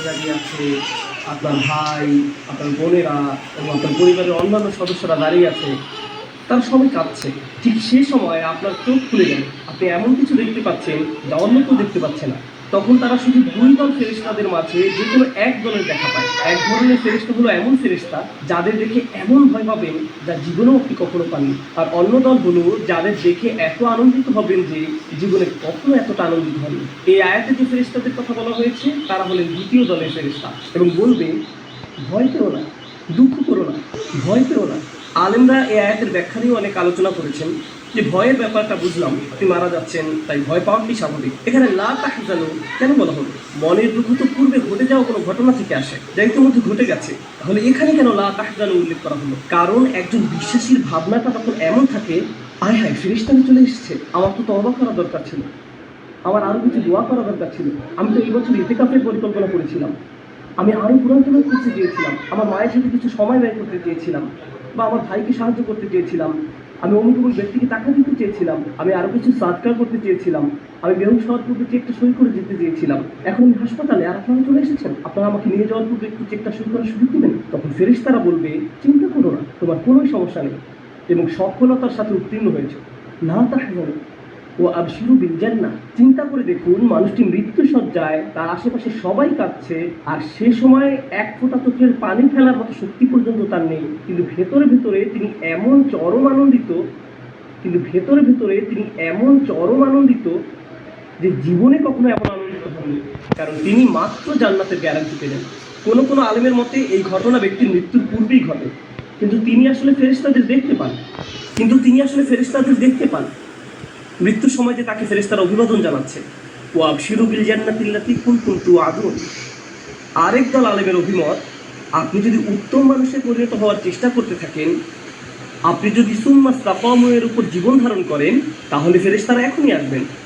দাঁড়িয়ে আছে, আপনার ভাই, আপনার বোনেরা এবং আপনার পরিবারের অন্যান্য সদস্যরা দাঁড়িয়ে আছে, তারা সবাই কাঁদছে। ঠিক সেই সময় আপনার চোখ খুলে গেল, আপনি এমন কিছু দেখতে পাচ্ছেন যা অন্য কেউ দেখতে পাচ্ছে না। তখন তারা শুধু দুই দল ফেরেশতাদের মাঝে যে কোনো এক দলের দেখা পায়। এক ধরনের ফেরেশতা হলো এমন ফেরেশতা যাদের দেখে এমন ভয় পাবেন যা জীবনেও আপনি কখনো পাননি। আর অন্য দল হলো যাদের দেখে এত আনন্দিত হবেন যে জীবনে কখনো এতটা আনন্দিত হননি। এই আয়াতে যে ফেরেশতাদের কথা বলা হয়েছে তারা হলেন দ্বিতীয় দলের ফেরেশতা, এবং বলবে ভয় পেও না, দুঃখ করো না, ভয় পেও না। আলেমরা এই আয়াতের ব্যাখ্যা নিয়ে অনেক আলোচনা করেছেন যে ভয়ের ব্যাপারটা বুঝলাম, আপনি মারা যাচ্ছেন তাই ভয় পাওয়াটি স্বাভাবিক। এখানে লা তাহজানু কেন বলা হলো? মনের দুঃখ তো পূর্বে ঘটে যাওয়া কোনো ঘটনা থেকে আসে, যা ইতিমধ্যে ঘটে গেছে। তাহলে এখানে কেন লা তাহজানু উল্লেখ করা হলো? কারণ একজন বিশ্বাসীর ভাবনাটা তখন এমন থাকে, আয় হায় ফেরেশতারা চলে এসেছে, আমার তো তওবা করা দরকার ছিল, আমার আরও কিছু দোয়া করা দরকার ছিল, আমি তো এই বছর ইতিকাফের পরিকল্পনা করেছিলাম, আমি আরও কোরআন তেলাওয়াত করতে চেয়েছিলাম, আমার মায়ের সাথে কিছু সময় ব্যয় করতে চেয়েছিলাম, বা আমার ভাইকে সাহায্য করতে চেয়েছিলাম, আমি অমুক অমুক ব্যক্তিকে টাকা দিতে চেয়েছিলাম, আমি আরও কিছু সাদকা করতে চেয়েছিলাম, আমি বেহুশ হওয়ার পূর্বে চেকটা সই করে যেতে চেয়েছিলাম, এখন আমি হাসপাতালে আর আপনারা চলে এসেছেন, আপনারা আমাকে নিয়ে যাওয়ার পূর্বে একটু চেকটা সই করার সুযোগ দেবেন। তখন ফেরেশতারা বলবে চিন্তা করো না, তোমার কোনো সমস্যা নেই, এবং সফলতার সাথে উত্তীর্ণ হয়েছে। না তাহজানু ও আবশিরু বিল জান্নাহ। চিন্তা করে দেখুন, মানুষটি মৃত্যুসজ্জায়, তার আশেপাশে সবাই কাঁদছে, আর সে সময় এক ফোঁটা চোখের পানি ফেলার মতো শক্তি পর্যন্ত তার নেই, কিন্তু ভেতরে ভেতরে তিনি এমন চরম আনন্দিত, যে জীবনে কখনো এমন আনন্দিত হননি, কারণ তিনি মাত্র জান্নাতের গ্যারান্টি পেলেন। কোনো কোনো আলেমের মতে এই ঘটনা ব্যক্তির মৃত্যুর পূর্বেই ঘটে, কিন্তু তিনি আসলে ফেরেশতাদের দেখতে পান মৃত্যুর সময় যে তাকে ফেরেশতারা অভিবাদন জানাচ্ছে। ও আবশিরু বিল জান্নাতিল্লাতী কুনতুম তুআদুন। আরেক দল আলেমের অভিমত, আপনি যদি উত্তম মানুষে পরিণত হওয়ার চেষ্টা করতে থাকেন, আপনি যদি সুম্মা ইসতাকামু এর উপর জীবন ধারণ করেন, তাহলে ফেরেশতারা এখনই আসবেন।